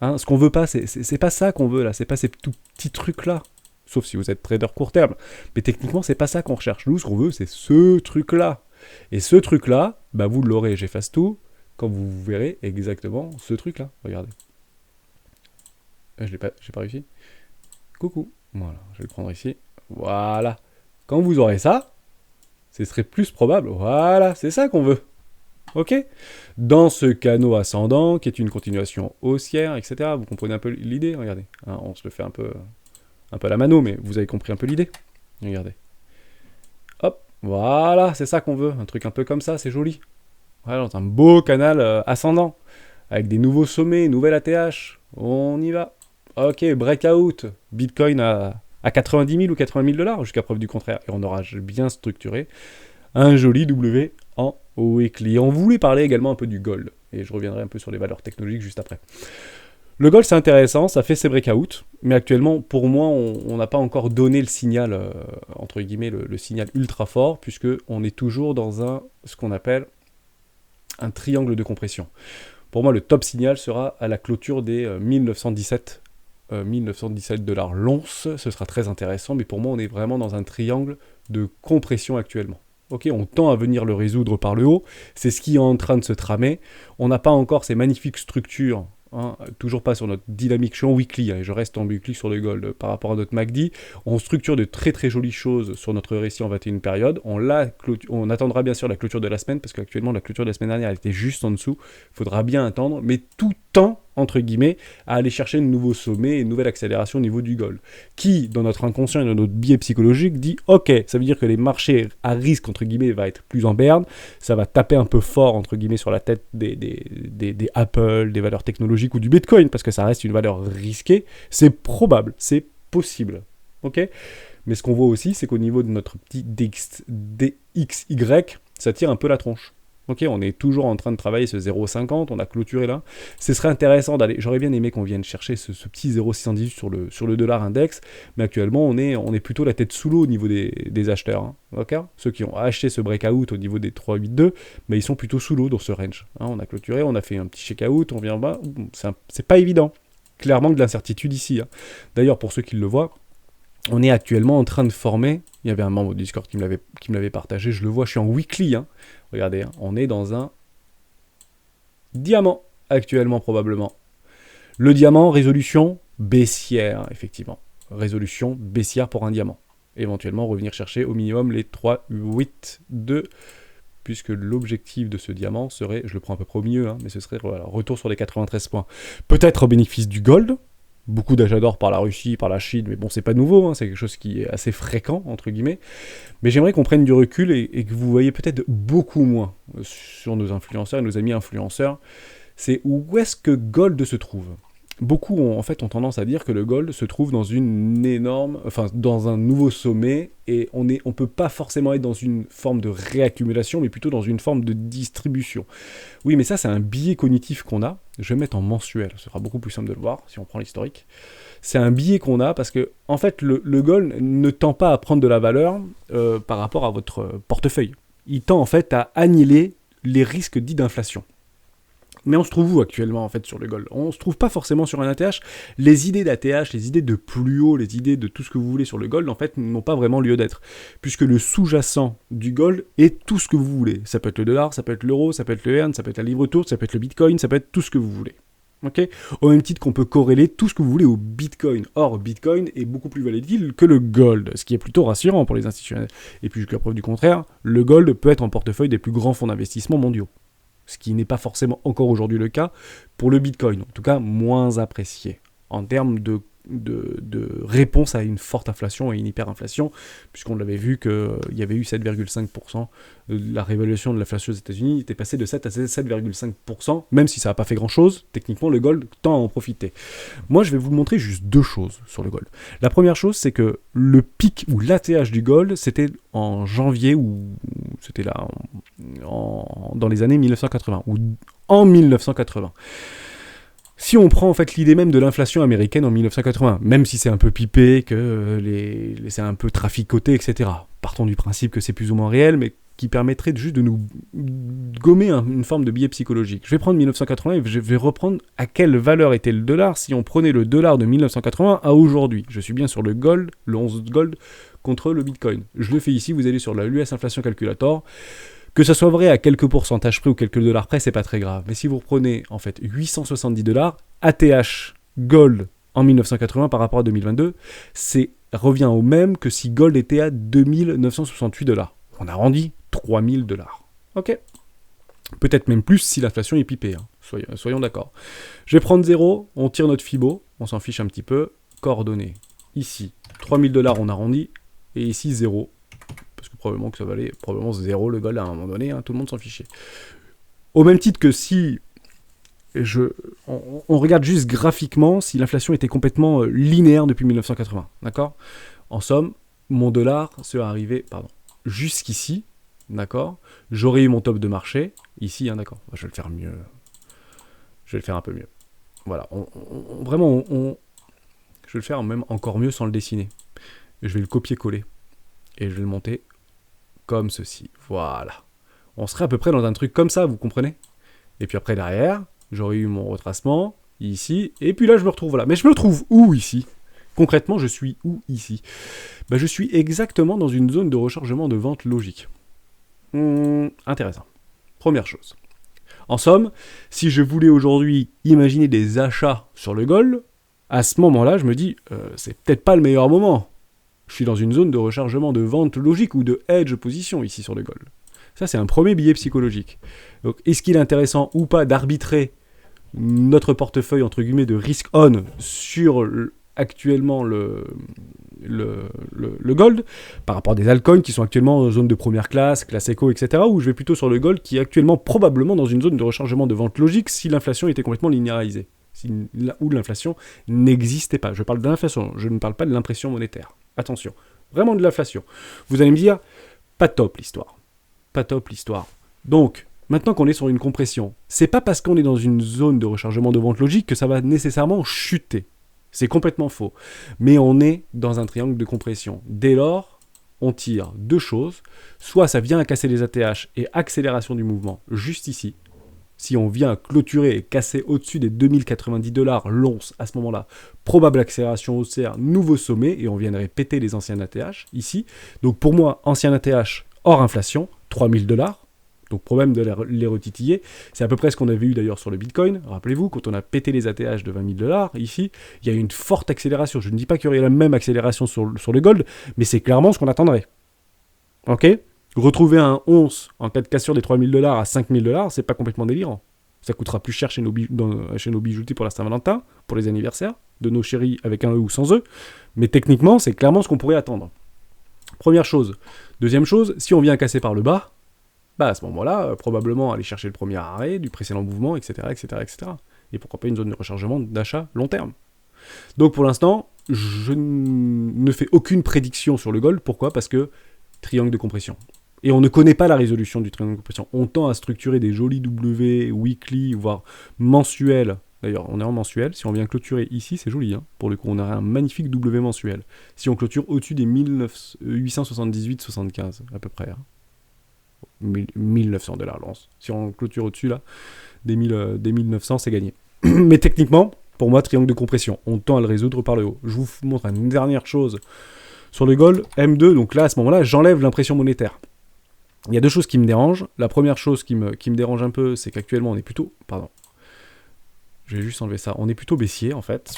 Ce qu'on veut pas, c'est pas ça qu'on veut là, c'est pas ces tout petits trucs-là. Sauf si vous êtes trader court terme. Mais techniquement, c'est pas ça qu'on recherche. Nous, ce qu'on veut, c'est ce truc-là. Et ce truc-là, vous l'aurez. J'efface tout quand vous verrez exactement ce truc-là. Regardez. J'ai pas réussi. Coucou. Voilà, je vais le prendre ici. Voilà. Quand vous aurez ça, ce serait plus probable. Voilà, c'est ça qu'on veut. Ok? Dans ce canot ascendant, qui est une continuation haussière, etc. Vous comprenez un peu l'idée? Regardez. On se le fait un peu à la mano, mais vous avez compris un peu l'idée. Regardez. Hop, voilà, c'est ça qu'on veut. Un truc un peu comme ça, c'est joli. Voilà, dans un beau canal ascendant, avec des nouveaux sommets, nouvelle ATH. On y va. Ok, breakout. Bitcoin à 90 000 ou 80 000 $ jusqu'à preuve du contraire. Et on aura bien structuré un joli W en weekly. On voulait parler également un peu du gold, et je reviendrai un peu sur les valeurs technologiques juste après. Le gold, c'est intéressant, ça fait ses breakouts, mais actuellement, pour moi, on n'a pas encore donné le signal, entre guillemets, le signal ultra fort, puisqu'on est toujours dans ce qu'on appelle un triangle de compression. Pour moi, le top signal sera à la clôture des 1917 $, l'once, ce sera très intéressant, mais pour moi, on est vraiment dans un triangle de compression actuellement. Ok, on tend à venir le résoudre par le haut, c'est ce qui est en train de se tramer. On n'a pas encore ces magnifiques structures, toujours pas sur notre dynamique, je suis en weekly, et je reste en weekly sur le gold par rapport à notre MACD. On structure de très très jolies choses sur notre récit en 21 périodes. On attendra bien sûr la clôture de la semaine, parce qu'actuellement la clôture de la semaine dernière elle était juste en dessous. Il faudra bien attendre, mais tout tend entre guillemets, à aller chercher un nouveau sommet, une nouvelle accélération au niveau du gold. Qui, dans notre inconscient et dans notre biais psychologique, dit « Ok, ça veut dire que les marchés à risque, entre guillemets, va être plus en berne, ça va taper un peu fort, entre guillemets, sur la tête des Apple, des valeurs technologiques ou du Bitcoin, parce que ça reste une valeur risquée. C'est probable, c'est possible. Ok ? Mais ce qu'on voit aussi, c'est qu'au niveau de notre petit DXY, ça tire un peu la tronche. Ok, on est toujours en train de travailler ce 0,50, on a clôturé là. Ce serait intéressant d'aller, j'aurais bien aimé qu'on vienne chercher ce petit 0,618 sur le dollar index, mais actuellement on est plutôt la tête sous l'eau au niveau des acheteurs. Hein, okay, ceux qui ont acheté ce breakout au niveau des 3,82, mais ils sont plutôt sous l'eau dans ce range. Hein, on a clôturé, on a fait un petit check-out, on vient en bas, c'est pas évident. Clairement de l'incertitude ici. Hein. D'ailleurs, pour ceux qui le voient, on est actuellement en train de former, il y avait un membre du Discord qui me l'avait partagé, je le vois, je suis en weekly, hein. Regardez, hein, on est dans un diamant actuellement probablement. Le diamant, résolution baissière, effectivement. Résolution baissière pour un diamant. Éventuellement revenir chercher au minimum les 3,82, puisque l'objectif de ce diamant serait, je le prends à peu près au milieu, hein, mais ce serait voilà, retour sur les 93 points. Peut-être au bénéfice du gold. Beaucoup d'achats d'or par la Russie, par la Chine, mais bon, c'est pas nouveau, hein, c'est quelque chose qui est assez fréquent, entre guillemets. Mais j'aimerais qu'on prenne du recul et que vous voyez peut-être beaucoup moins sur nos influenceurs et nos amis influenceurs. C'est où est-ce que gold se trouve ? Beaucoup ont tendance à dire que le gold se trouve dans dans un nouveau sommet, et on peut pas forcément être dans une forme de réaccumulation, mais plutôt dans une forme de distribution. Oui, mais ça, c'est un biais cognitif qu'on a. Je vais mettre en mensuel, ce sera beaucoup plus simple de le voir si on prend l'historique. C'est un biais qu'on a parce que, en fait, le gold ne tend pas à prendre de la valeur par rapport à votre portefeuille. Il tend en fait à annihiler les risques dits d'inflation. Mais on se trouve où actuellement en fait sur le gold ? On se trouve pas forcément sur un ATH. Les idées d'ATH, les idées de plus haut, les idées de tout ce que vous voulez sur le gold, en fait, n'ont pas vraiment lieu d'être. Puisque le sous-jacent du gold est tout ce que vous voulez. Ça peut être le dollar, ça peut être l'euro, ça peut être le yen, ça peut être la livre turque, ça peut être le bitcoin, ça peut être tout ce que vous voulez. Okay, au même titre qu'on peut corréler tout ce que vous voulez au bitcoin. Or, bitcoin est beaucoup plus volatile que le gold, ce qui est plutôt rassurant pour les institutionnels. Et puis jusqu'à preuve du contraire, le gold peut être en portefeuille des plus grands fonds d'investissement mondiaux. Ce qui n'est pas forcément encore aujourd'hui le cas pour le Bitcoin, en tout cas moins apprécié, en termes de réponse à une forte inflation et une hyperinflation, puisqu'on l'avait vu qu'il y avait eu 7,5%, la réévaluation de l'inflation aux États-Unis était passée de 7 à 7,5%, même si ça n'a pas fait grand-chose, techniquement le gold tend à en profiter. Moi je vais vous montrer juste deux choses sur le gold. La première chose, c'est que le pic ou l'ATH du gold, c'était en janvier, ou c'était là dans les années 1980, ou en 1980. Si on prend en fait l'idée même de l'inflation américaine en 1980, même si c'est un peu pipé, que c'est un peu traficoté, etc. Partons du principe que c'est plus ou moins réel, mais qui permettrait juste de nous gommer une forme de biais psychologique. Je vais prendre 1980 et je vais reprendre à quelle valeur était le dollar si on prenait le dollar de 1980 à aujourd'hui. Je suis bien sur le gold, le 11 gold contre le bitcoin. Je le fais ici, vous allez sur la US Inflation Calculator. Que ça soit vrai à quelques pourcentages près ou quelques dollars près, c'est pas très grave. Mais si vous reprenez en fait 870 $, ATH gold en 1980 par rapport à 2022, revient au même que si gold était à 2968 $. On arrondit 3000 $. Ok. Peut-être même plus si l'inflation est pipée, hein. Soyons d'accord. Je vais prendre 0, on tire notre Fibo, on s'en fiche un petit peu. Coordonnées. Ici, 3000 $, on arrondit. Et ici, 0. Parce que probablement que ça valait 0 le gold à un moment donné, hein, tout le monde s'en fichait. Au même titre que si on regarde juste graphiquement si l'inflation était complètement linéaire depuis 1980, d'accord ? En somme, mon dollar serait arrivé jusqu'ici, d'accord. J'aurais eu mon top de marché, ici, hein, d'accord. Je vais le faire mieux. Je vais le faire un peu mieux. Voilà, vraiment, je vais le faire même encore mieux sans le dessiner. Je vais le copier-coller. Et je vais le monter comme ceci. Voilà. On serait à peu près dans un truc comme ça, vous comprenez? Et puis après, derrière, j'aurais eu mon retracement, ici, et puis là, je me retrouve là. Mais je me trouve où, ici? Concrètement, je suis où, ici? Je suis exactement dans une zone de rechargement de vente logique. Intéressant. Première chose. En somme, si je voulais aujourd'hui imaginer des achats sur le gold, à ce moment-là, je me dis, c'est peut-être pas le meilleur moment. Je suis dans une zone de rechargement de vente logique ou de hedge position ici sur le gold. Ça, c'est un premier billet psychologique. Donc, est-ce qu'il est intéressant ou pas d'arbitrer notre portefeuille, entre guillemets, de risk on sur actuellement le gold, par rapport à des altcoins qui sont actuellement en zone de première classe, classe éco, etc., ou je vais plutôt sur le gold qui est actuellement probablement dans une zone de rechargement de vente logique si l'inflation était complètement linéarisée, ou l'inflation n'existait pas. Je parle d'inflation, je ne parle pas de l'impression monétaire. Attention, vraiment de l'inflation. Vous allez me dire, pas top l'histoire. Pas top l'histoire. Donc, maintenant qu'on est sur une compression, c'est pas parce qu'on est dans une zone de rechargement de vente logique que ça va nécessairement chuter. C'est complètement faux. Mais on est dans un triangle de compression. Dès lors, on tire deux choses. Soit ça vient à casser les ATH et accélération du mouvement juste ici. Si on vient clôturer et casser au-dessus des 2090$ l'once à ce moment-là, probable accélération haussière, nouveau sommet, et on viendrait péter les anciens ATH ici. Donc pour moi, ancien ATH hors inflation, 3000$. Donc problème de les retitiller. C'est à peu près ce qu'on avait eu d'ailleurs sur le Bitcoin. Rappelez-vous, quand on a pété les ATH de 20 000$, ici, il y a eu une forte accélération. Je ne dis pas qu'il y aurait la même accélération sur le gold, mais c'est clairement ce qu'on attendrait. Ok ? Retrouver un once en cas de cassure des 3 000$ à 5 000$, c'est pas complètement délirant. Ça coûtera plus cher chez nos bijoutiers pour la Saint-Valentin, pour les anniversaires, de nos chéris avec un E ou sans E. Mais techniquement, c'est clairement ce qu'on pourrait attendre. Première chose. Deuxième chose, si on vient casser par le bas, à ce moment-là, probablement aller chercher le premier arrêt du précédent mouvement, etc., etc., etc. Et pourquoi pas une zone de rechargement d'achat long terme. Donc pour l'instant, je ne fais aucune prédiction sur le gold. Pourquoi ? Parce que triangle de compression. Et on ne connaît pas la résolution du triangle de compression. On tend à structurer des jolis W, weekly, voire mensuels. D'ailleurs, on est en mensuel. Si on vient clôturer ici, c'est joli. Hein. Pour le coup, on aurait un magnifique W mensuel. Si on clôture au-dessus des 878,75 à peu près. Hein. 1900$ l'once. Si on clôture au-dessus, là, des 1900, c'est gagné. Mais techniquement, pour moi, triangle de compression. On tend à le résoudre par le haut. Je vous montre une dernière chose. Sur le gold, M2, donc là, à ce moment-là, j'enlève l'impression monétaire. Il y a deux choses qui me dérangent. La première chose qui me dérange un peu, c'est qu'actuellement, on est plutôt... Pardon. Je vais juste enlever ça. On est plutôt baissier, en fait,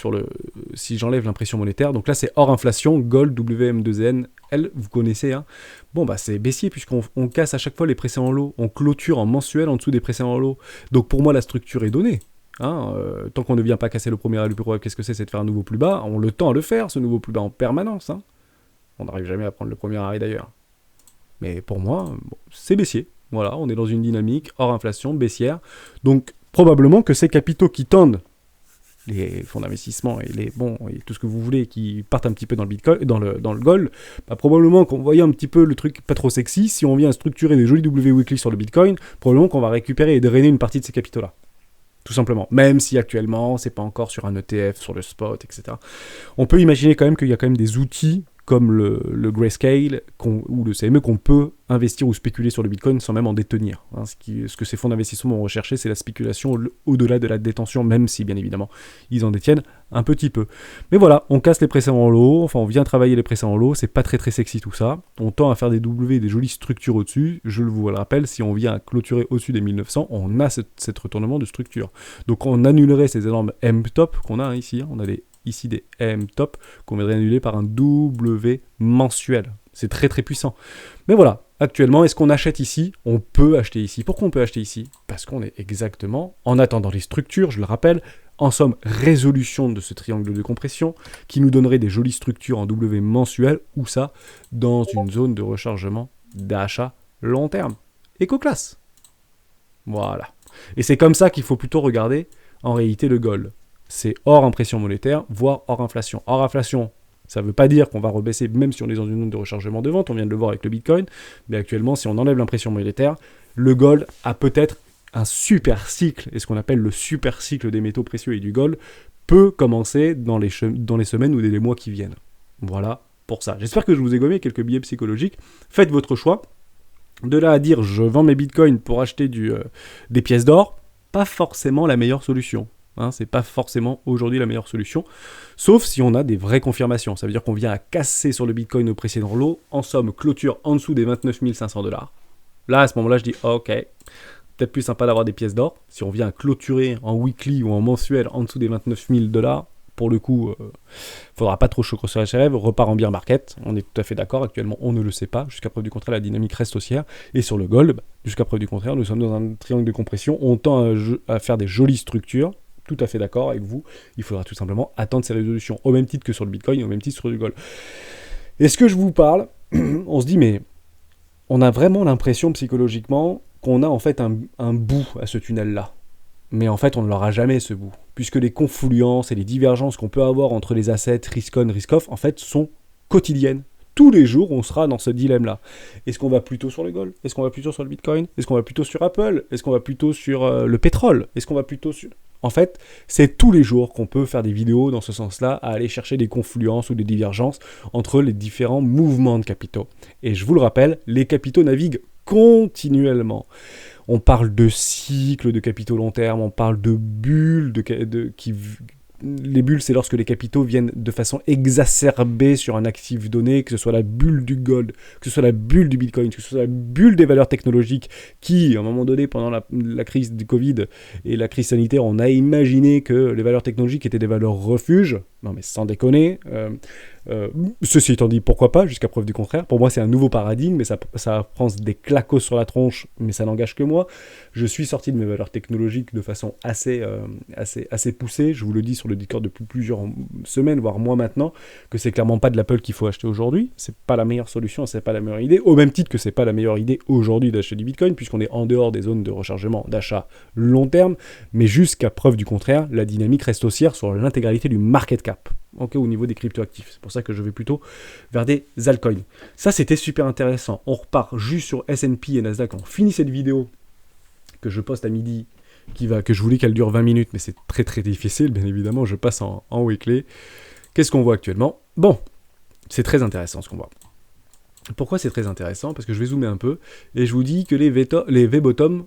si j'enlève l'impression monétaire. Donc là, c'est hors inflation, gold, WM2N, L, vous connaissez. Hein. Bon, c'est baissier, puisqu'on casse à chaque fois les précédents lots. On clôture en mensuel en dessous des précédents lots. Donc pour moi, la structure est donnée. Hein, tant qu'on ne vient pas casser le premier arrêt le plus probable, qu'est-ce que c'est de faire un nouveau plus bas. On le tend à le faire, ce nouveau plus bas, en permanence. Hein. On n'arrive jamais à prendre le premier arrêt d'ailleurs. Mais pour moi, c'est baissier. Voilà, on est dans une dynamique hors inflation, baissière. Donc probablement que ces capitaux qui tendent, les fonds d'investissement et et tout ce que vous voulez, qui partent un petit peu dans le Bitcoin, dans le gold, probablement qu'on voyait un petit peu le truc pas trop sexy, si on vient structurer des jolis W weekly sur le Bitcoin, probablement qu'on va récupérer et drainer une partie de ces capitaux-là. Tout simplement. Même si actuellement, c'est pas encore sur un ETF, sur le spot, etc. On peut imaginer quand même qu'il y a quand même des outils comme le Grayscale ou le CME qu'on peut investir ou spéculer sur le Bitcoin sans même en détenir. Hein. Ce que ces fonds d'investissement ont recherché, c'est la spéculation au-delà de la détention, même si bien évidemment ils en détiennent un petit peu. Mais voilà, on casse les précédents lots, on vient travailler les précédents lots, c'est pas très très sexy tout ça. On tend à faire des W, des jolies structures au-dessus. Je vous le rappelle, si on vient à clôturer au-dessus des 1900, on a cet retournement de structure. Donc on annulerait ces énormes M-top qu'on a ici. Hein. On a ici des M top qu'on viendrait annuler par un W mensuel. C'est très très puissant. Mais voilà, actuellement, est-ce qu'on achète ici ? On peut acheter ici. Pourquoi on peut acheter ici ? Parce qu'on est exactement, en attendant les structures, je le rappelle, en somme, résolution de ce triangle de compression qui nous donnerait des jolies structures en W mensuel, ou ça, dans une zone de rechargement d'achat long terme. Éco-classe. Voilà. Et c'est comme ça qu'il faut plutôt regarder, en réalité, le gold. C'est hors impression monétaire, voire hors inflation. Hors inflation, Ça ne veut pas dire qu'on va rebaisser, même si on est dans une zone de rechargement de vente, on vient de le voir avec le Bitcoin, mais actuellement, si on enlève l'impression monétaire, le gold a peut-être un super cycle, et ce qu'on appelle le super cycle des métaux précieux et du gold, peut commencer dans les semaines ou les mois qui viennent. Voilà pour ça. J'espère que je vous ai gommé quelques billets psychologiques. Faites votre choix. De là à dire je vends mes bitcoins pour acheter des pièces d'or, pas forcément la meilleure solution. C'est pas forcément aujourd'hui la meilleure solution, sauf si on a des vraies confirmations. Ça veut dire qu'on vient à casser sur le bitcoin au précédent lot, en somme clôture en dessous des 29 500 $. Là, à ce moment-là, je dis ok, peut-être plus sympa d'avoir des pièces d'or. Si on vient à clôturer en weekly ou en mensuel en dessous des 29 000 $, pour le coup, faudra pas trop choquer sur la chèvre, repart en bear market, on est tout à fait d'accord, actuellement on ne le sait pas, jusqu'à preuve du contraire la dynamique reste haussière, et sur le gold, jusqu'à preuve du contraire, nous sommes dans un triangle de compression, on tend à faire des jolies structures, tout à fait d'accord avec vous, il faudra tout simplement attendre ces résolutions, au même titre que sur le bitcoin, au même titre sur le gold. Est-ce que je vous parle, on se dit mais, on a vraiment l'impression psychologiquement qu'on a en fait un bout à ce tunnel-là. Mais en fait, on ne l'aura jamais ce bout, puisque les confluences et les divergences qu'on peut avoir entre les assets risk-on, risk-off, en fait, sont quotidiennes. Tous les jours, on sera dans ce dilemme-là. Est-ce qu'on va plutôt sur le gold? Est-ce qu'on va plutôt sur le bitcoin? Est-ce qu'on va plutôt sur Apple? Est-ce qu'on va plutôt sur le pétrole? Est-ce qu'on va plutôt sur... En fait, c'est tous les jours qu'on peut faire des vidéos dans ce sens-là, à aller chercher des confluences ou des divergences entre les différents mouvements de capitaux. Et je vous le rappelle, les capitaux naviguent continuellement. On parle de cycles de capitaux long terme, on parle de bulles, les bulles, c'est lorsque les capitaux viennent de façon exacerbée sur un actif donné, que ce soit la bulle du gold, que ce soit la bulle du bitcoin, que ce soit la bulle des valeurs technologiques, qui, à un moment donné, pendant la crise du Covid et la crise sanitaire, on a imaginé que les valeurs technologiques étaient des valeurs refuges. Non mais sans déconner. Ceci étant dit, pourquoi pas, jusqu'à preuve du contraire. Pour moi, c'est un nouveau paradigme, mais ça prend des claquos sur la tronche, mais ça n'engage que moi. Je suis sorti de mes valeurs technologiques de façon assez poussée. Je vous le dis sur le Discord depuis plusieurs semaines, voire mois maintenant, que c'est clairement pas de l'Apple qu'il faut acheter aujourd'hui. C'est pas la meilleure solution, c'est pas la meilleure idée. Au même titre que c'est pas la meilleure idée aujourd'hui d'acheter du Bitcoin, puisqu'on est en dehors des zones de rechargement d'achat long terme. Mais jusqu'à preuve du contraire, la dynamique reste haussière sur l'intégralité du market cap. Okay, au niveau des cryptoactifs. C'est pour ça que je vais plutôt vers des altcoins. Ça, c'était super intéressant. On repart juste sur S&P et Nasdaq. On finit cette vidéo que je poste à midi, que je voulais qu'elle dure 20 minutes, mais c'est très très difficile, bien évidemment. Je passe en weekly. Qu'est-ce qu'on voit actuellement? Bon, c'est très intéressant ce qu'on voit. Pourquoi c'est très intéressant? Parce que je vais zoomer un peu et je vous dis que les V-bottom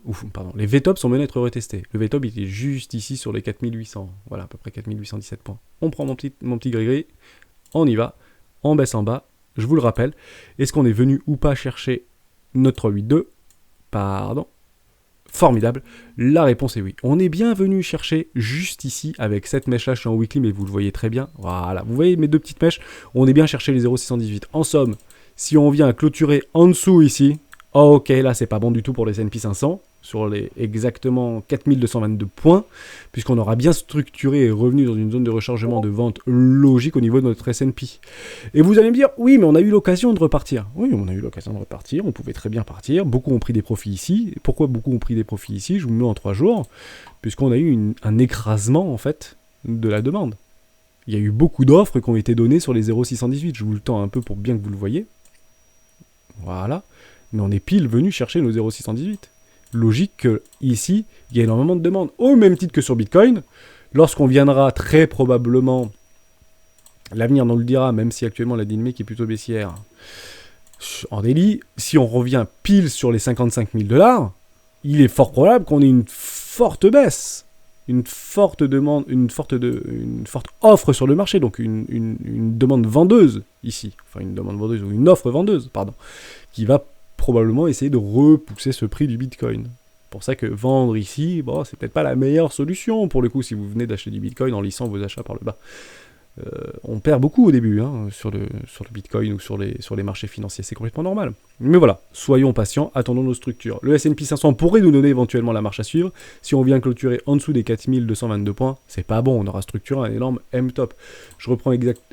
sont bien être retestés. Le V-top il est juste ici sur les 4800, voilà à peu près 4817 points. On prend mon petit gris-gris, on y va, on baisse en bas, je vous le rappelle. Est-ce qu'on est venu ou pas chercher notre 382? Pardon. Formidable, la réponse est oui. On est bien venu chercher juste ici avec cette mèche-là, je suis en weekly mais vous le voyez très bien. Voilà, vous voyez mes deux petites mèches, on est bien cherché les 0,618. En somme, si on vient à clôturer en dessous ici, ok, là c'est pas bon du tout pour les S&P 500, sur les exactement 4222 points, puisqu'on aura bien structuré et revenu dans une zone de rechargement de vente logique au niveau de notre S&P. Et vous allez me dire, oui, mais on a eu l'occasion de repartir. Oui, on a eu l'occasion de repartir, on pouvait très bien partir, beaucoup ont pris des profits ici. Et pourquoi beaucoup ont pris des profits ici? Je vous le mets en 3 jours, puisqu'on a eu un écrasement, en fait, de la demande. Il y a eu beaucoup d'offres qui ont été données sur les 0,618, je vous le tends un peu pour bien que vous le voyez. Voilà, mais on est pile venu chercher nos 0,618. Logique que ici, il y a énormément de demandes. Au même titre que sur Bitcoin, lorsqu'on viendra très probablement, l'avenir nous le dira, même si actuellement la dynamique est plutôt baissière, en daily, si on revient pile sur les 55 000 $, il est fort probable qu'on ait une forte baisse, une forte demande, une forte offre sur le marché, donc une demande vendeuse ici, enfin une demande vendeuse ou une offre vendeuse, pardon, qui va probablement essayer de repousser ce prix du Bitcoin. Pour ça que vendre ici, bon, c'est peut-être pas la meilleure solution pour le coup si vous venez d'acheter du Bitcoin en lissant vos achats par le bas. On perd beaucoup au début sur le Bitcoin ou sur les marchés financiers, c'est complètement normal. Mais voilà, soyons patients, attendons nos structures. Le S&P 500 pourrait nous donner éventuellement la marche à suivre. Si on vient clôturer en dessous des 4222 points, c'est pas bon, on aura structuré un énorme M-top. Je reprends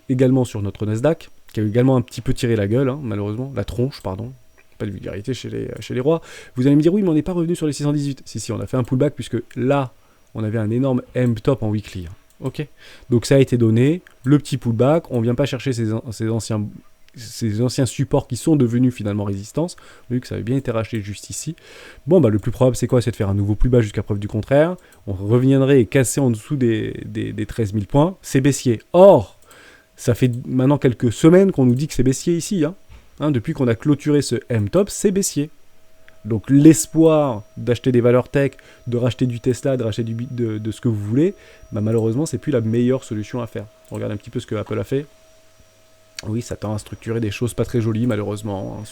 également sur notre Nasdaq, qui a également un petit peu tiré la gueule, malheureusement, la tronche, pardon. Pas de vulgarité chez les rois. Vous allez me dire, oui, mais on n'est pas revenu sur les 618. Si, on a fait un pullback, puisque là, on avait un énorme M-top en weekly. Ok. Donc ça a été donné, le petit pullback, on vient pas chercher ces anciens supports qui sont devenus finalement résistance, vu que ça avait bien été racheté juste ici. Bon, bah le plus probable c'est quoi? C'est de faire un nouveau plus bas jusqu'à preuve du contraire. On reviendrait et casser en dessous des 13 000 points. C'est baissier. Or, ça fait maintenant quelques semaines qu'on nous dit que c'est baissier ici. Depuis qu'on a clôturé ce M-top, c'est baissier. Donc l'espoir d'acheter des valeurs tech, de racheter du Tesla, de racheter de ce que vous voulez, bah malheureusement c'est plus la meilleure solution à faire. On regarde un petit peu ce que Apple a fait. Oui, ça tend à structurer des choses pas très jolies malheureusement.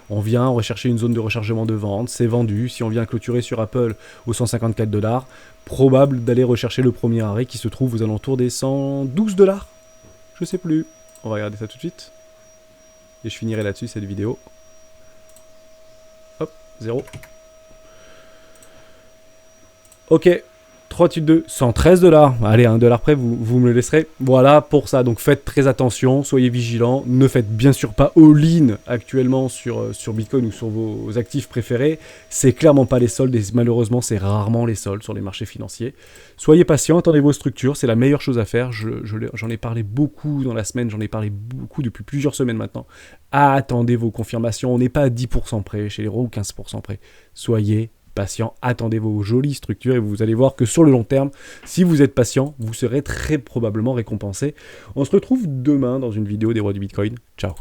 On vient rechercher une zone de rechargement de vente, c'est vendu. Si on vient clôturer sur Apple aux 154 $, probable d'aller rechercher le premier arrêt qui se trouve aux alentours des 112 $. Je sais plus. On va regarder ça tout de suite. Et je finirai là-dessus cette vidéo. Hop, 0. Ok, 3-2, 113 $. Allez, à 1 $ près, vous me le laisserez. Voilà pour ça. Donc faites très attention, soyez vigilants. Ne faites bien sûr pas all-in actuellement sur Bitcoin ou sur vos actifs préférés. C'est clairement pas les soldes et malheureusement, c'est rarement les soldes sur les marchés financiers. Soyez patient, attendez vos structures, c'est la meilleure chose à faire. J'en ai parlé beaucoup dans la semaine, j'en ai parlé beaucoup depuis plusieurs semaines maintenant. Attendez vos confirmations, on n'est pas à 10% près chez les RAW ou 15% près. Soyez patient, attendez vos jolies structures et vous allez voir que sur le long terme, si vous êtes patient, vous serez très probablement récompensé. On se retrouve demain dans une vidéo des rois du Bitcoin. Ciao.